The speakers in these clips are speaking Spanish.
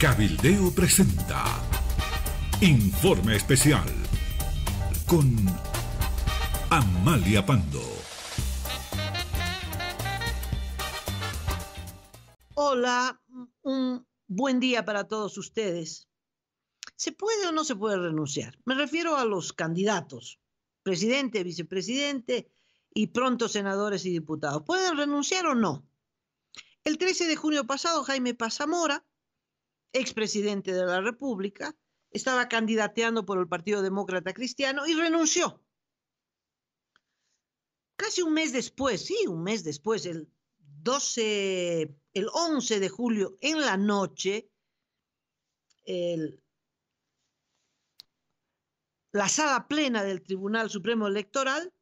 Cabildeo presenta Informe Especial con Amalia Pando. Hola, un buen día para todos ustedes. ¿Se puede o no se puede renunciar? Me refiero a los candidatos, presidente, vicepresidente y pronto senadores y diputados. ¿Pueden renunciar o no? El 13 de junio pasado, Jaime Paz Zamora, expresidente de la República, estaba candidateando por el Partido Demócrata Cristiano y renunció. Casi un mes después, el 11 de julio en la noche, la sala plena del Tribunal Supremo Electoral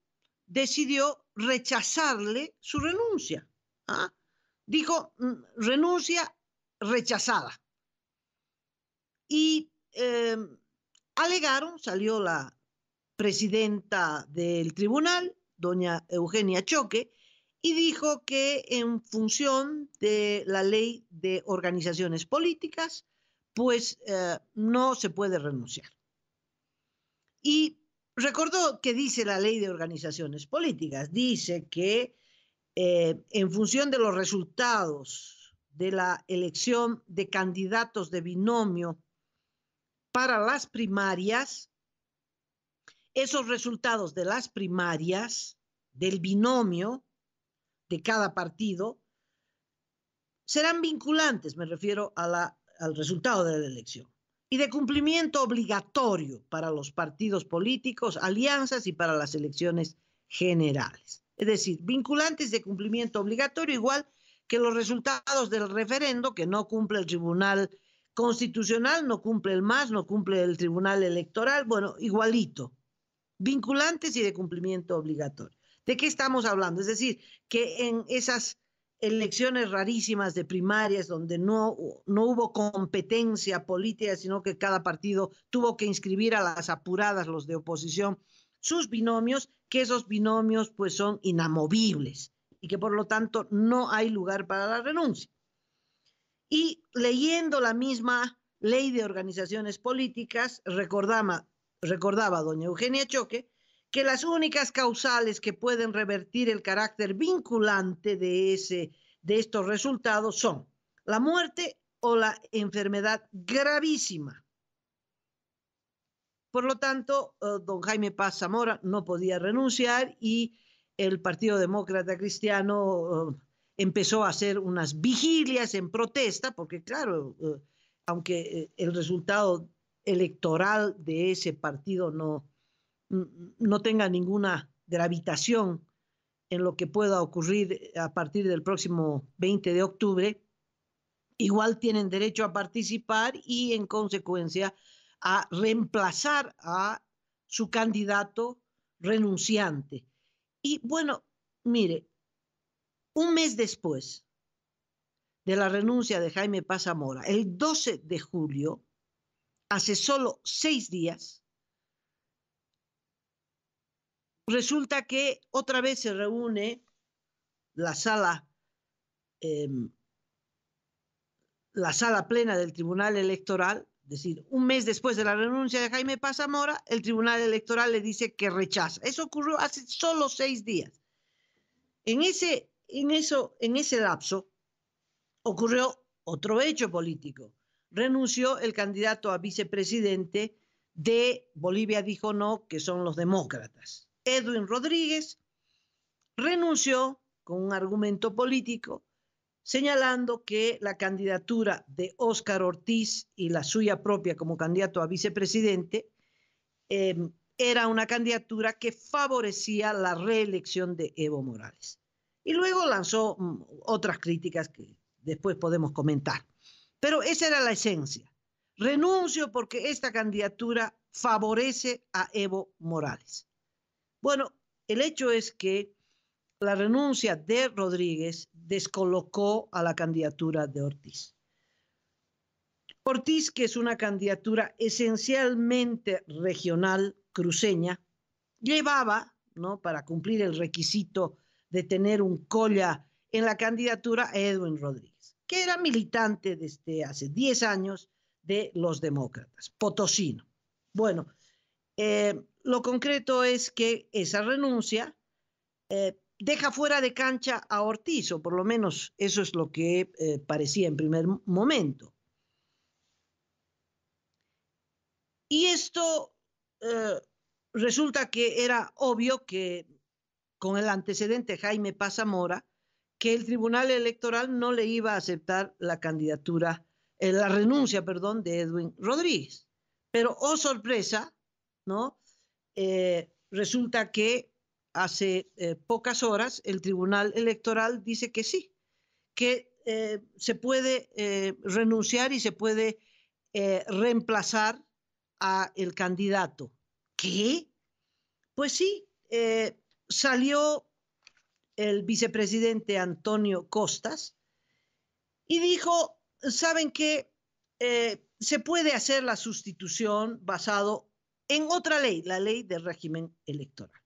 decidió rechazarle su renuncia. ¿Ah? Dijo, renuncia rechazada. Y salió la presidenta del tribunal, doña Eugenia Choque, y dijo que en función de la ley de organizaciones políticas, pues no se puede renunciar. Y recordó que dice la ley de organizaciones políticas, dice que en función de los resultados de la elección de candidatos de binomio para las primarias, esos resultados de las primarias, del binomio de cada partido, serán vinculantes, me refiero al resultado de la elección, y de cumplimiento obligatorio para los partidos políticos, alianzas y para las elecciones generales. Es decir, vinculantes de cumplimiento obligatorio, igual que los resultados del referendo, que no cumple el Tribunal Constitucional, no cumple el MAS, no cumple el Tribunal Electoral, bueno, igualito. Vinculantes y de cumplimiento obligatorio. ¿De qué estamos hablando? Es decir, que en esas elecciones rarísimas de primarias donde no hubo competencia política, sino que cada partido tuvo que inscribir a las apuradas, los de oposición, sus binomios, que esos binomios pues son inamovibles y que por lo tanto no hay lugar para la renuncia. Y leyendo la misma ley de organizaciones políticas, recordaba doña Eugenia Choque que las únicas causales que pueden revertir el carácter vinculante de estos resultados son la muerte o la enfermedad gravísima. Por lo tanto, don Jaime Paz Zamora no podía renunciar y el Partido Demócrata Cristiano empezó a hacer unas vigilias en protesta, porque claro, aunque el resultado electoral de ese partido no tenga ninguna gravitación en lo que pueda ocurrir a partir del próximo 20 de octubre, igual tienen derecho a participar y en consecuencia a reemplazar a su candidato renunciante. Y bueno, mire, un mes después de la renuncia de Jaime Paz Zamora, el 12 de julio, hace solo 6 días, resulta que otra vez se reúne la sala plena del Tribunal Electoral, es decir, un mes después de la renuncia de Jaime Paz Zamora, el Tribunal Electoral le dice que rechaza. Eso ocurrió hace solo 6 días. En ese lapso ocurrió otro hecho político. Renunció el candidato a vicepresidente de Bolivia Dijo No, que son los demócratas. Edwin Rodríguez renunció con un argumento político, señalando que la candidatura de Óscar Ortiz y la suya propia como candidato a vicepresidente era una candidatura que favorecía la reelección de Evo Morales. Y luego lanzó otras críticas que después podemos comentar. Pero esa era la esencia. Renuncio porque esta candidatura favorece a Evo Morales. Bueno, el hecho es que la renuncia de Rodríguez descolocó a la candidatura de Ortiz. Ortiz, que es una candidatura esencialmente regional, cruceña, llevaba, ¿no?, para cumplir el requisito de tener un colla en la candidatura, a Edwin Rodríguez. que era militante desde hace 10 años de los demócratas, potosino. Bueno, lo concreto es que esa renuncia deja fuera de cancha a Ortiz, o por lo menos eso es lo que parecía en primer momento. Y esto resulta que era obvio que con el antecedente Jaime Paz Zamora, que el Tribunal Electoral no le iba a aceptar la candidatura, la renuncia, perdón, de Edwin Rodríguez. Pero, oh sorpresa, ¿no? Resulta que hace pocas horas el Tribunal Electoral dice que sí, que se puede renunciar y se puede reemplazar a el candidato. ¿Qué? Pues sí, salió el vicepresidente Antonio Costas y dijo, ¿saben qué? Se puede hacer la sustitución basado en otra ley, la ley del régimen electoral.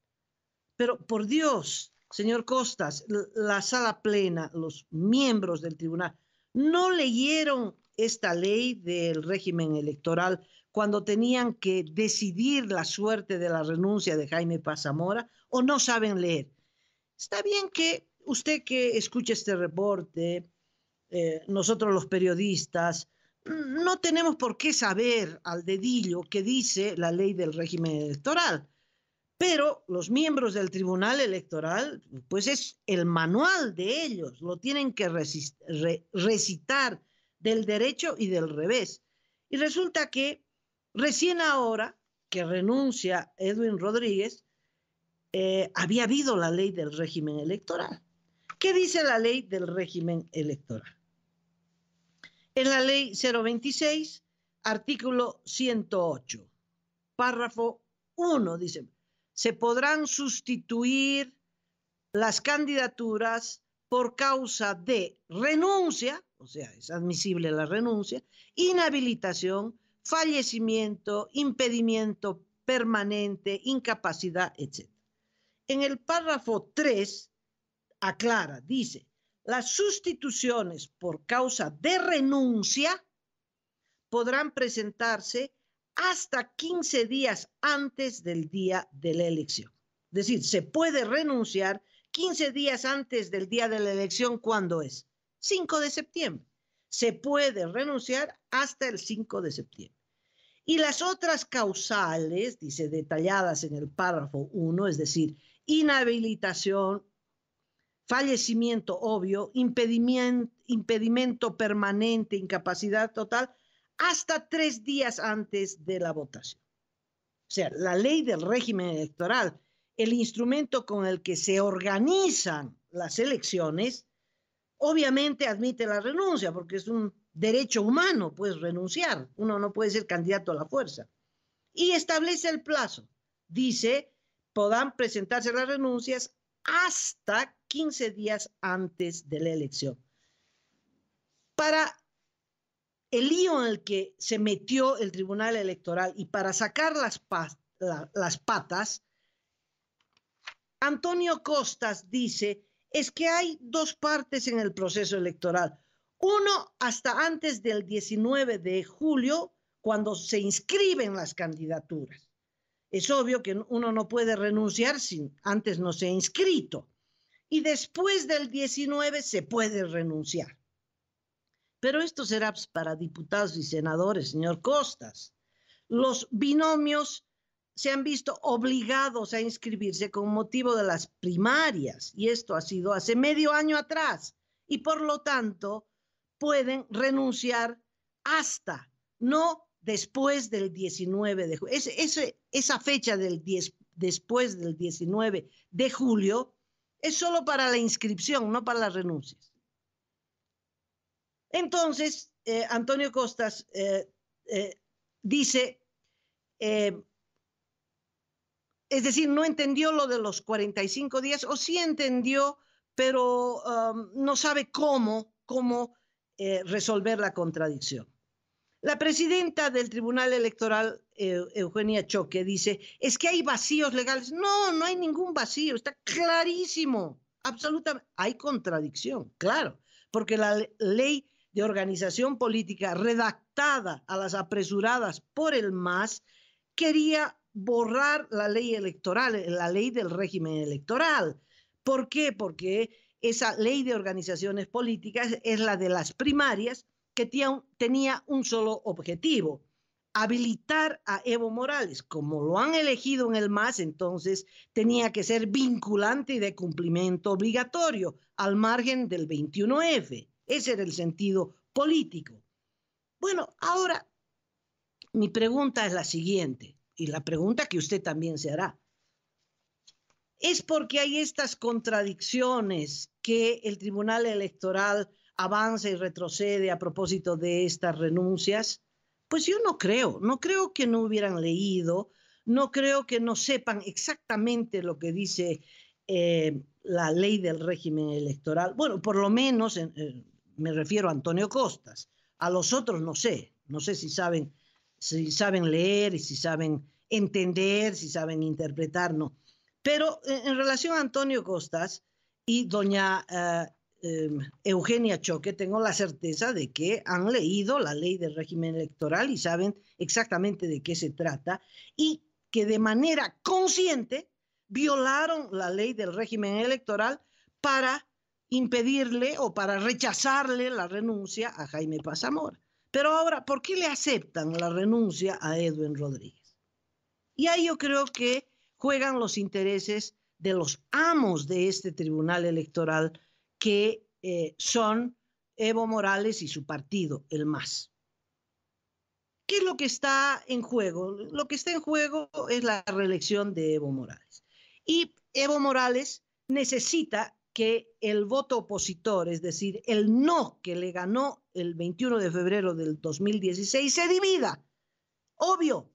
Pero por Dios, señor Costas, la sala plena, los miembros del tribunal, ¿no leyeron esta ley del régimen electoral cuando tenían que decidir la suerte de la renuncia de Jaime Paz Zamora o no saben leer? Está bien que usted que escuche este reporte, nosotros los periodistas, no tenemos por qué saber al dedillo qué dice la ley del régimen electoral, pero los miembros del Tribunal Electoral, pues es el manual de ellos, lo tienen que recitar del derecho y del revés. Y resulta que recién ahora que renuncia Edwin Rodríguez, había habido la ley del régimen electoral. ¿Qué dice la ley del régimen electoral? En la ley 026, artículo 108, párrafo 1, dice, se podrán sustituir las candidaturas por causa de renuncia, o sea, es admisible la renuncia, inhabilitación, fallecimiento, impedimento permanente, incapacidad, etc. En el párrafo 3 aclara, dice, las sustituciones por causa de renuncia podrán presentarse hasta 15 días antes del día de la elección. Es decir, se puede renunciar 15 días antes del día de la elección. ¿Cuándo es? 5 de septiembre. Se puede renunciar hasta el 5 de septiembre. Y las otras causales, dice, detalladas en el párrafo 1, es decir, inhabilitación, fallecimiento obvio, impedimento permanente, incapacidad total, hasta 3 días antes de la votación. O sea, la ley del régimen electoral, el instrumento con el que se organizan las elecciones, obviamente admite la renuncia, porque es un derecho humano, puedes renunciar, uno no puede ser candidato a la fuerza. Y establece el plazo, dice, podrán presentarse las renuncias hasta 15 días antes de la elección. Para el lío en el que se metió el Tribunal Electoral y para sacar las patas, Antonio Costas dice, es que hay dos partes en el proceso electoral. Uno, hasta antes del 19 de julio, cuando se inscriben las candidaturas. Es obvio que uno no puede renunciar si antes no se ha inscrito. Y después del 19 se puede renunciar. Pero esto será para diputados y senadores, señor Costas. Los binomios se han visto obligados a inscribirse con motivo de las primarias, y esto ha sido hace medio año atrás, y por lo tanto pueden renunciar hasta, no después del 19 de julio. Esa fecha del después del 19 de julio es solo para la inscripción, no para las renuncias. Entonces, Antonio Costas dice, es decir, no entendió lo de los 45 días, o sí entendió, pero no sabe cómo resolver la contradicción. La presidenta del Tribunal Electoral, Eugenia Choque, dice, es que hay vacíos legales. No, no hay ningún vacío, está clarísimo, absolutamente. Hay contradicción, claro, porque la ley de organización política redactada a las apresuradas por el MAS quería borrar la ley electoral, la ley del régimen electoral. ¿Por qué? Porque esa ley de organizaciones políticas es la de las primarias que tenía un solo objetivo: habilitar a Evo Morales. Como lo han elegido en el MAS, entonces tenía que ser vinculante y de cumplimiento obligatorio, al margen del 21F. Ese era el sentido político. Bueno, ahora mi pregunta es la siguiente, y la pregunta que usted también se hará. ¿Es porque hay estas contradicciones que el Tribunal Electoral avanza y retrocede a propósito de estas renuncias? Pues yo no creo que no hubieran leído, no creo que no sepan exactamente lo que dice la ley del régimen electoral. Bueno, por lo menos me refiero a Antonio Costas. A los otros no sé si saben leer y si saben entender, si saben interpretar, no. Pero en relación a Antonio Costas y doña Eugenia Choque, tengo la certeza de que han leído la ley del régimen electoral y saben exactamente de qué se trata, y que de manera consciente violaron la ley del régimen electoral para impedirle o para rechazarle la renuncia a Jaime Paz Zamora. Pero ahora, ¿por qué le aceptan la renuncia a Edwin Rodríguez? Y ahí yo creo que juegan los intereses de los amos de este tribunal electoral, que son Evo Morales y su partido, el MAS. ¿Qué es lo que está en juego? Lo que está en juego es la reelección de Evo Morales. Y Evo Morales necesita que el voto opositor, es decir, el no que le ganó el 21 de febrero del 2016, se divida. Obvio.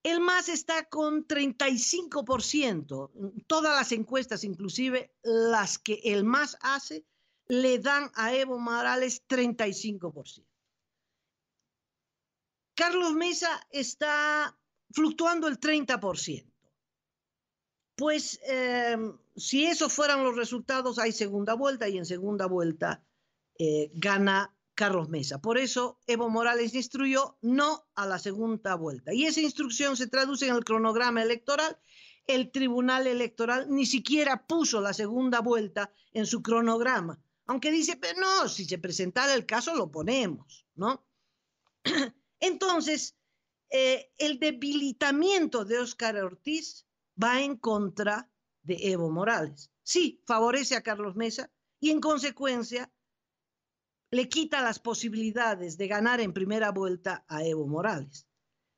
El MAS está con 35%. Todas las encuestas, inclusive las que el MAS hace, le dan a Evo Morales 35%. Carlos Mesa está fluctuando el 30%. Pues si esos fueran los resultados, hay segunda vuelta, y en segunda vuelta gana Carlos Mesa. Por eso Evo Morales instruyó no a la segunda vuelta. Y esa instrucción se traduce en el cronograma electoral. El Tribunal Electoral ni siquiera puso la segunda vuelta en su cronograma. Aunque dice, pero no, si se presentara el caso lo ponemos, ¿no? Entonces, el debilitamiento de Óscar Ortiz va en contra de Evo Morales. Sí, favorece a Carlos Mesa y en consecuencia le quita las posibilidades de ganar en primera vuelta a Evo Morales.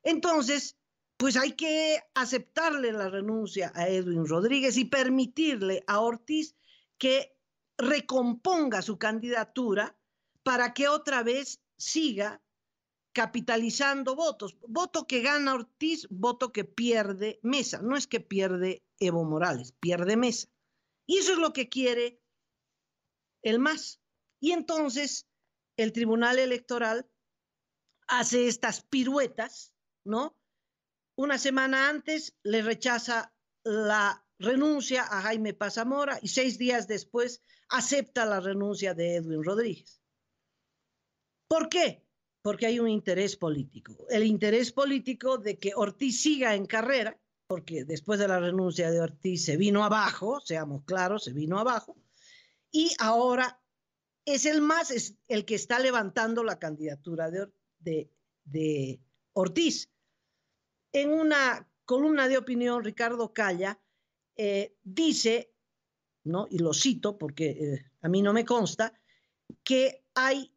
Entonces, pues hay que aceptarle la renuncia a Edwin Rodríguez y permitirle a Ortiz que recomponga su candidatura para que otra vez siga capitalizando votos. Voto que gana Ortiz, voto que pierde Mesa. No es que pierde Evo Morales, pierde Mesa. Y eso es lo que quiere el MAS. Y entonces el Tribunal Electoral hace estas piruetas, ¿no? Una semana antes le rechaza la renuncia a Jaime Paz Zamora y 6 días después acepta la renuncia de Edwin Rodríguez. ¿Por qué? Porque hay un interés político. El interés político de que Ortiz siga en carrera, porque después de la renuncia de Ortiz se vino abajo, seamos claros, se vino abajo, y ahora es el MAS, es el que está levantando la candidatura de Ortiz. En una columna de opinión, Ricardo Calla dice, ¿no? Y lo cito porque a mí no me consta, que hay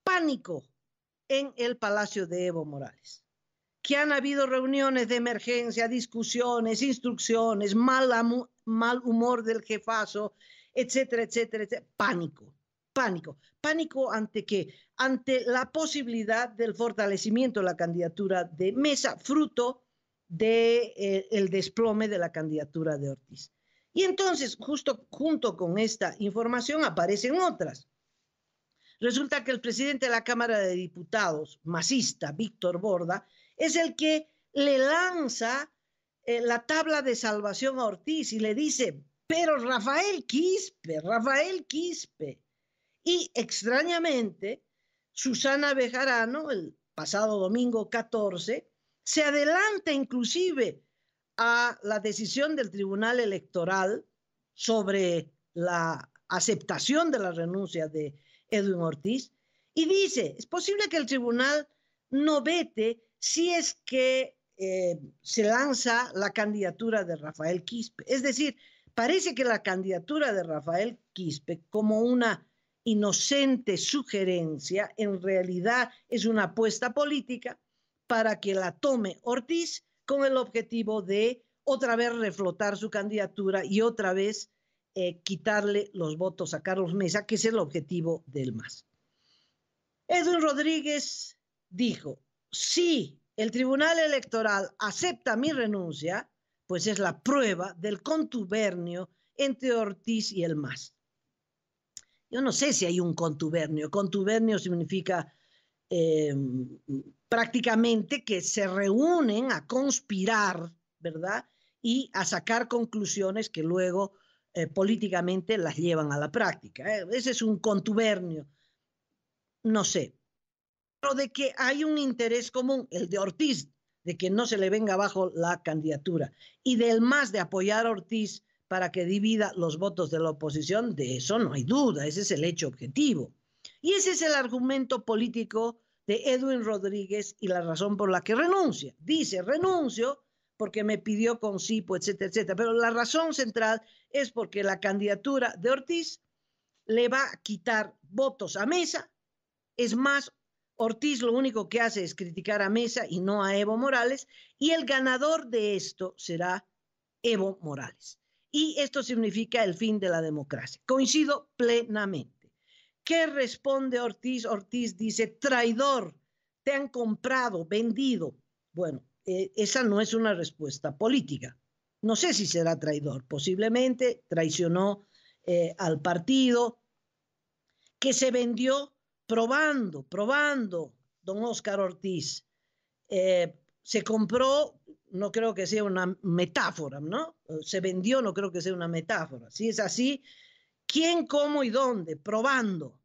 pánico en el Palacio de Evo Morales, que han habido reuniones de emergencia, discusiones, instrucciones, mal humor del jefazo, etcétera, etcétera, etcétera. Pánico ante qué, ante la posibilidad del fortalecimiento de la candidatura de Mesa, fruto del desplome de la candidatura de Ortiz. Y entonces, justo junto con esta información aparecen otras. Resulta que el presidente de la Cámara de Diputados, masista, Víctor Borda, es el que le lanza la tabla de salvación a Ortiz y le dice, pero Rafael Quispe, Y extrañamente, Susana Bejarano, el pasado domingo 14, se adelanta inclusive a la decisión del Tribunal Electoral sobre la aceptación de la renuncia de Edwin Ortiz y dice, es posible que el tribunal no vete si es que se lanza la candidatura de Rafael Quispe. Es decir, parece que la candidatura de Rafael Quispe, como una inocente sugerencia, en realidad es una apuesta política para que la tome Ortiz con el objetivo de otra vez reflotar su candidatura y otra vez quitarle los votos a Carlos Mesa, que es el objetivo del MAS. Edwin Rodríguez dijo, si el Tribunal Electoral acepta mi renuncia, pues es la prueba del contubernio entre Ortiz y el MAS. Yo no sé si hay un contubernio. Contubernio significa prácticamente que se reúnen a conspirar, ¿verdad? Y a sacar conclusiones que luego políticamente las llevan a la práctica. Ese es un contubernio. No sé. Pero de que hay un interés común, el de Ortiz, de que no se le venga abajo la candidatura, y del MAS de apoyar a Ortiz para que divida los votos de la oposición, de eso no hay duda, ese es el hecho objetivo. Y ese es el argumento político de Edwin Rodríguez y la razón por la que renuncia. Dice, renuncio porque me pidió concipo, etcétera, etcétera. Pero la razón central es porque la candidatura de Ortiz le va a quitar votos a Mesa. Es más, Ortiz lo único que hace es criticar a Mesa y no a Evo Morales, y el ganador de esto será Evo Morales. Y esto significa el fin de la democracia. Coincido plenamente. ¿Qué responde Ortiz? Ortiz dice, traidor, te han comprado, vendido. Bueno, esa no es una respuesta política. No sé si será traidor. Posiblemente traicionó al partido que se vendió probando, don Óscar Ortiz. Se compró, no creo que sea una metáfora, ¿no? Se vendió, no creo que sea una metáfora. Si es así, ¿quién, cómo y dónde? Probando.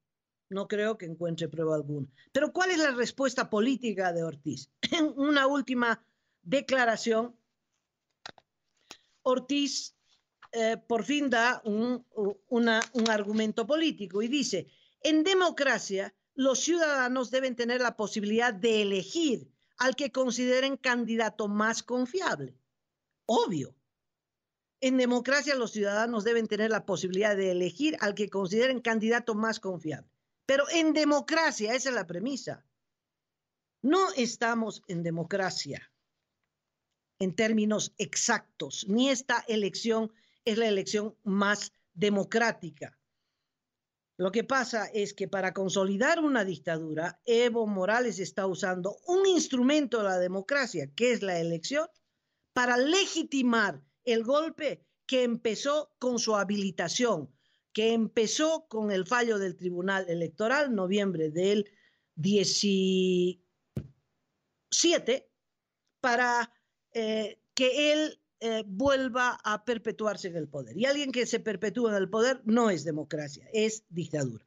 No creo que encuentre prueba alguna. Pero ¿cuál es la respuesta política de Ortiz? En una última declaración, Ortiz por fin da un argumento político y dice, en democracia los ciudadanos deben tener la posibilidad de elegir al que consideren candidato más confiable. Obvio. En democracia los ciudadanos deben tener la posibilidad de elegir al que consideren candidato más confiable. Pero en democracia, esa es la premisa. No estamos en democracia en términos exactos, ni esta elección es la elección más democrática. Lo que pasa es que para consolidar una dictadura, Evo Morales está usando un instrumento de la democracia, que es la elección, para legitimar el golpe que empezó con su habilitación, que empezó con el fallo del Tribunal Electoral, noviembre del 17, para que él vuelva a perpetuarse en el poder. Y alguien que se perpetúa en el poder no es democracia, es dictadura.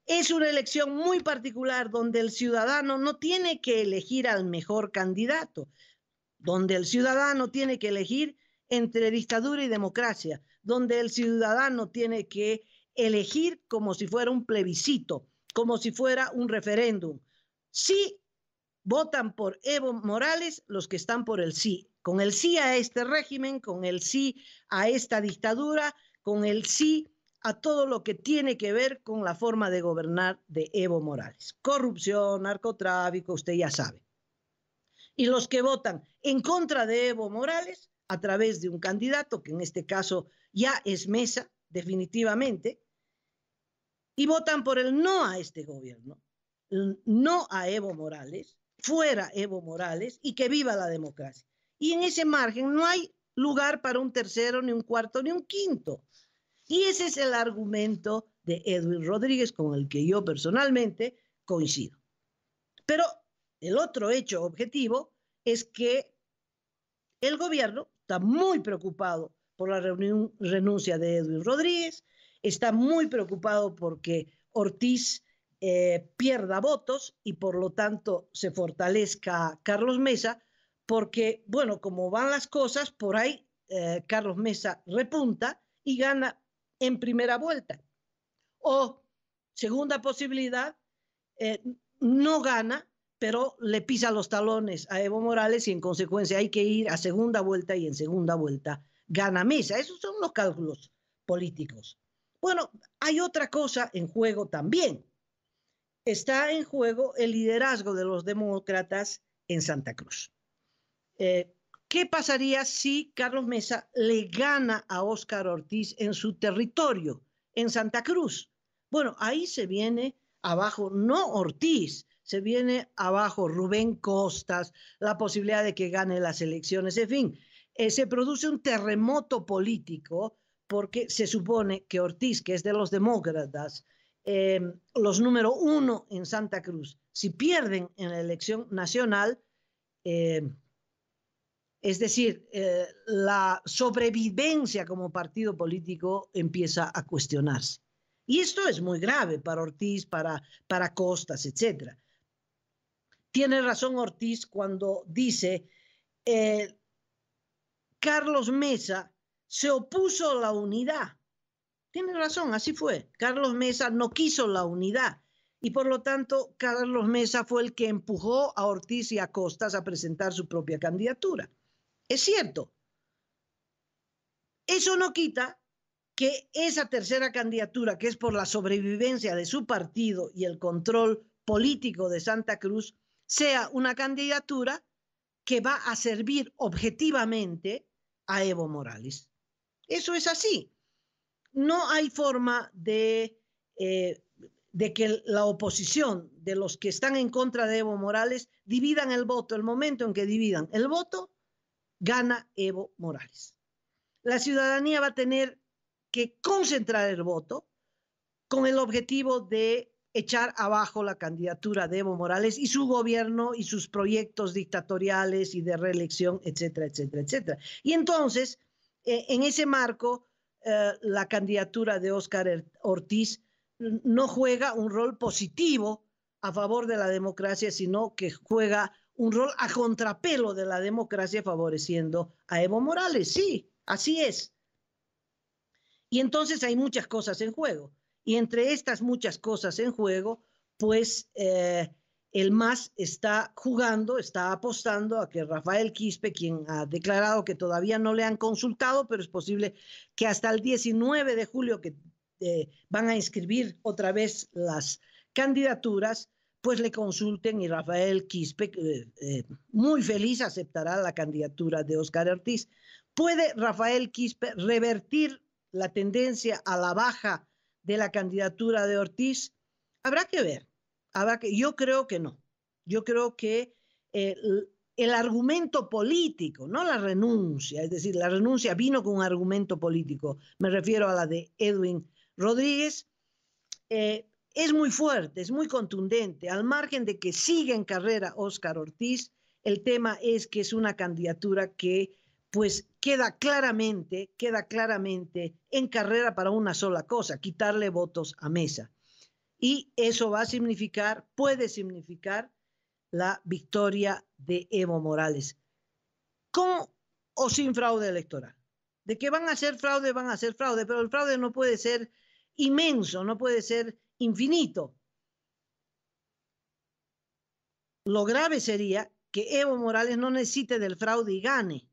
Es una elección muy particular donde el ciudadano no tiene que elegir al mejor candidato, donde el ciudadano tiene que elegir entre dictadura y democracia, donde el ciudadano tiene que elegir como si fuera un plebiscito, como si fuera un referéndum. Sí votan por Evo Morales los que están por el sí, con el sí a este régimen, con el sí a esta dictadura, con el sí a todo lo que tiene que ver con la forma de gobernar de Evo Morales. Corrupción, narcotráfico, usted ya sabe. Y los que votan en contra de Evo Morales, a través de un candidato, que en este caso ya es Mesa, definitivamente, y votan por el no a este gobierno, no a Evo Morales, fuera Evo Morales y que viva la democracia. Y en ese margen no hay lugar para un tercero, ni un cuarto, ni un quinto. Y ese es el argumento de Edwin Rodríguez con el que yo personalmente coincido. Pero el otro hecho objetivo es que el gobierno está muy preocupado por la renuncia de Edwin Rodríguez, está muy preocupado porque Ortiz pierda votos y por lo tanto se fortalezca Carlos Mesa, porque, bueno, como van las cosas, por ahí Carlos Mesa repunta y gana en primera vuelta. O, segunda posibilidad, no gana, pero le pisa los talones a Evo Morales y en consecuencia hay que ir a segunda vuelta y en segunda vuelta gana Mesa. Esos son los cálculos políticos. Bueno, hay otra cosa en juego también. Está en juego el liderazgo de los demócratas en Santa Cruz. ¿Qué pasaría si Carlos Mesa le gana a Óscar Ortiz en su territorio, en Santa Cruz? Bueno, ahí se viene abajo, no Ortiz, se viene abajo Rubén Costas, la posibilidad de que gane las elecciones, en fin, se produce un terremoto político porque se supone que Ortiz, que es de los demócratas, los número 1 en Santa Cruz, si pierden en la elección nacional, es decir, la sobrevivencia como partido político empieza a cuestionarse. Y esto es muy grave para Ortiz, para Costas, etc. Tiene razón Ortiz cuando dice, Carlos Mesa se opuso a la unidad. Tiene razón, así fue. Carlos Mesa no quiso la unidad y por lo tanto Carlos Mesa fue el que empujó a Ortiz y a Costas a presentar su propia candidatura. Es cierto. Eso no quita que esa tercera candidatura, que es por la sobrevivencia de su partido y el control político de Santa Cruz, sea una candidatura que va a servir objetivamente a Evo Morales. Eso es así. No hay forma de que la oposición, de los que están en contra de Evo Morales, dividan el voto. El momento en que dividan el voto, gana Evo Morales. La ciudadanía va a tener que concentrar el voto con el objetivo de echar abajo la candidatura de Evo Morales y su gobierno y sus proyectos dictatoriales y de reelección, etcétera, etcétera, etcétera. Y entonces, en ese marco, la candidatura de Óscar Ortiz no juega un rol positivo a favor de la democracia, sino que juega un rol a contrapelo de la democracia favoreciendo a Evo Morales. Sí, así es. Y entonces hay muchas cosas en juego. Y entre estas muchas cosas en juego, pues el MAS está jugando, está apostando a que Rafael Quispe, quien ha declarado que todavía no le han consultado, pero es posible que hasta el 19 de julio que van a inscribir otra vez las candidaturas, pues le consulten y Rafael Quispe, muy feliz, aceptará la candidatura de Óscar Ortiz. ¿Puede Rafael Quispe revertir la tendencia a la baja de la candidatura de Ortiz? Habrá que ver. Yo creo que no. Yo creo que el argumento político, no la renuncia, es decir, la renuncia vino con un argumento político, me refiero a la de Edwin Rodríguez, es muy fuerte, es muy contundente, al margen de que siga en carrera Óscar Ortiz, el tema es que es una candidatura que pues queda claramente en carrera para una sola cosa, quitarle votos a Mesa. Y eso va a significar, puede significar la victoria de Evo Morales. ¿Con o sin fraude electoral? De que van a hacer fraude, pero el fraude no puede ser inmenso, no puede ser infinito. Lo grave sería que Evo Morales no necesite del fraude y gane.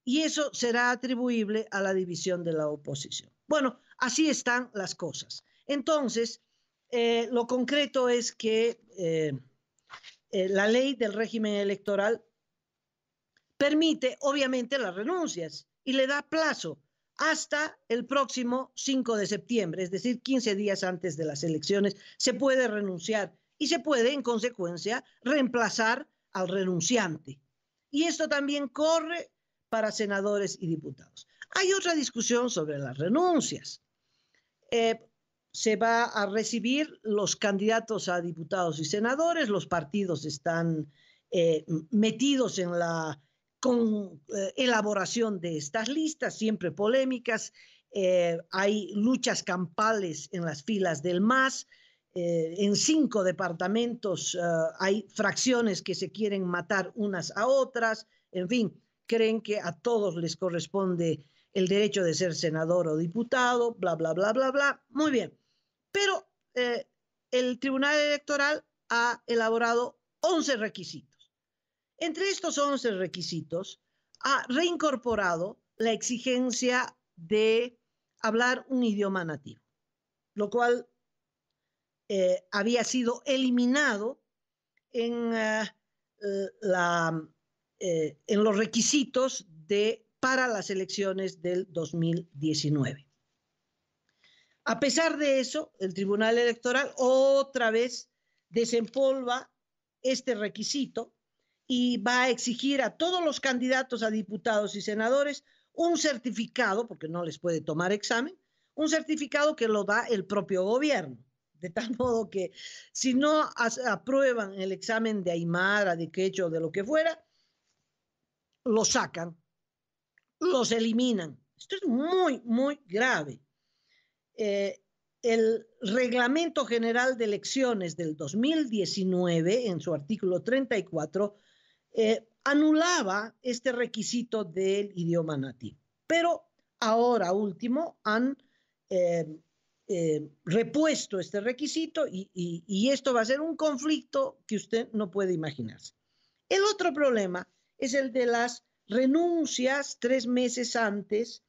Y eso será atribuible a la división de la oposición. Bueno, así están las cosas. Entonces, lo concreto es que la ley del régimen electoral permite, obviamente, las renuncias y le da plazo hasta el próximo 5 de septiembre, es decir, 15 días antes de las elecciones, se puede renunciar y se puede, en consecuencia, reemplazar al renunciante. Y esto también corre para senadores y diputados. Hay otra discusión sobre las renuncias. Se va a recibir los candidatos a diputados y senadores, los partidos están metidos en la elaboración de estas listas, siempre polémicas, hay luchas campales en las filas del MAS, en 5 departamentos hay fracciones que se quieren matar unas a otras, en fin, creen que a todos les corresponde el derecho de ser senador o diputado, bla, bla, bla, bla, bla. Muy bien. Pero el Tribunal Electoral ha elaborado 11 requisitos. Entre estos 11 requisitos ha reincorporado la exigencia de hablar un idioma nativo, lo cual había sido eliminado en los requisitos para las elecciones del 2019. A pesar de eso, el Tribunal Electoral otra vez desempolva este requisito y va a exigir a todos los candidatos a diputados y senadores un certificado, porque no les puede tomar examen, un certificado que lo da el propio gobierno. De tal modo que si no aprueban el examen de Aymara, de Quechua o de lo que fuera, los sacan, los eliminan. Esto es muy, muy grave. El Reglamento General de Elecciones del 2019, en su artículo 34, anulaba este requisito del idioma nativo. Pero ahora último han repuesto este requisito y esto va a ser un conflicto que usted no puede imaginarse. El otro problema es el de las renuncias 3 meses antes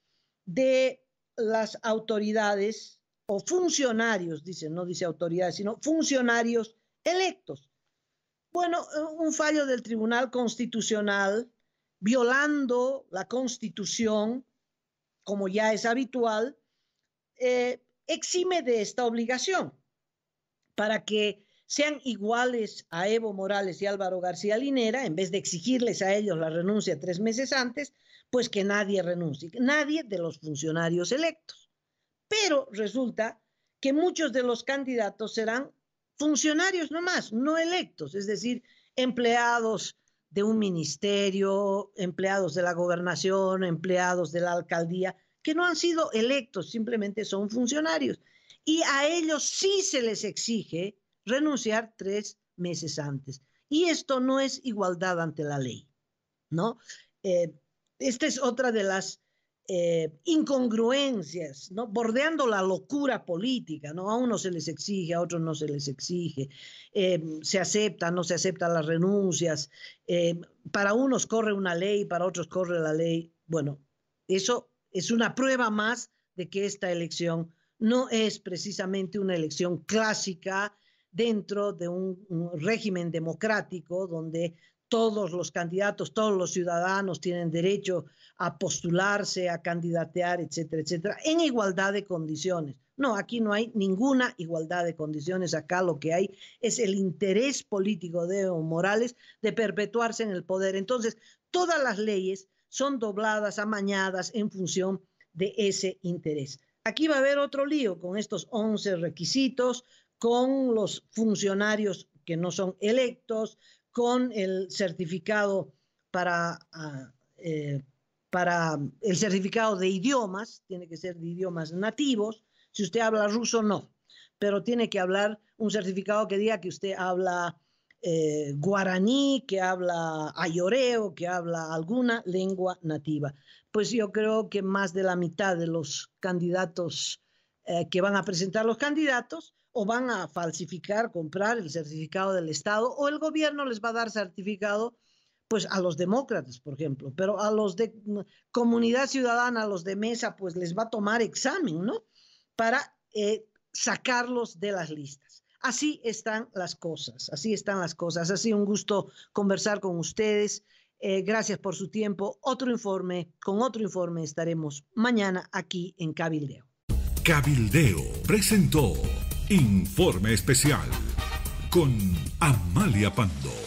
de las autoridades o funcionarios, dice, no dice autoridades, sino funcionarios electos. Bueno, un fallo del Tribunal Constitucional violando la Constitución, como ya es habitual, exime de esta obligación para que sean iguales a Evo Morales y Álvaro García Linera, en vez de exigirles a ellos la renuncia 3 meses antes, pues que nadie renuncie, nadie de los funcionarios electos. Pero resulta que muchos de los candidatos serán funcionarios nomás, no electos, es decir, empleados de un ministerio, empleados de la gobernación, empleados de la alcaldía, que no han sido electos, simplemente son funcionarios. Y a ellos sí se les exige renunciar 3 meses antes. Y esto no es igualdad ante la ley, ¿no? Esta es otra de las incongruencias, ¿no? Bordeando la locura política, ¿no? A unos se les exige, a otros no se les exige, se aceptan, no se aceptan las renuncias, para unos corre una ley, para otros corre la ley. Bueno, eso es una prueba más de que esta elección no es precisamente una elección clásica dentro de un régimen democrático donde todos los candidatos, todos los ciudadanos tienen derecho a postularse, a candidatear, etcétera, etcétera, en igualdad de condiciones. No, aquí no hay ninguna igualdad de condiciones. Acá lo que hay es el interés político de Evo Morales de perpetuarse en el poder. Entonces, todas las leyes son dobladas, amañadas en función de ese interés. Aquí va a haber otro lío con estos 11 requisitos, con los funcionarios que no son electos, con el certificado para el certificado de idiomas, tiene que ser de idiomas nativos. Si usted habla ruso, no, pero tiene que hablar un certificado que diga que usted habla guaraní, que habla ayoreo, que habla alguna lengua nativa. Pues yo creo que más de la mitad de los candidatos que van a presentar los candidatos o van a falsificar, comprar el certificado del Estado, o el gobierno les va a dar certificado pues a los demócratas, por ejemplo, pero a los de Comunidad Ciudadana, a los de Mesa, pues les va a tomar examen, ¿no? Para sacarlos de las listas. Así están las cosas, así están las cosas. Ha sido un gusto conversar con ustedes. Gracias por su tiempo. Con otro informe estaremos mañana aquí en Cabildeo. Cabildeo presentó Informe Especial con Amalia Pando.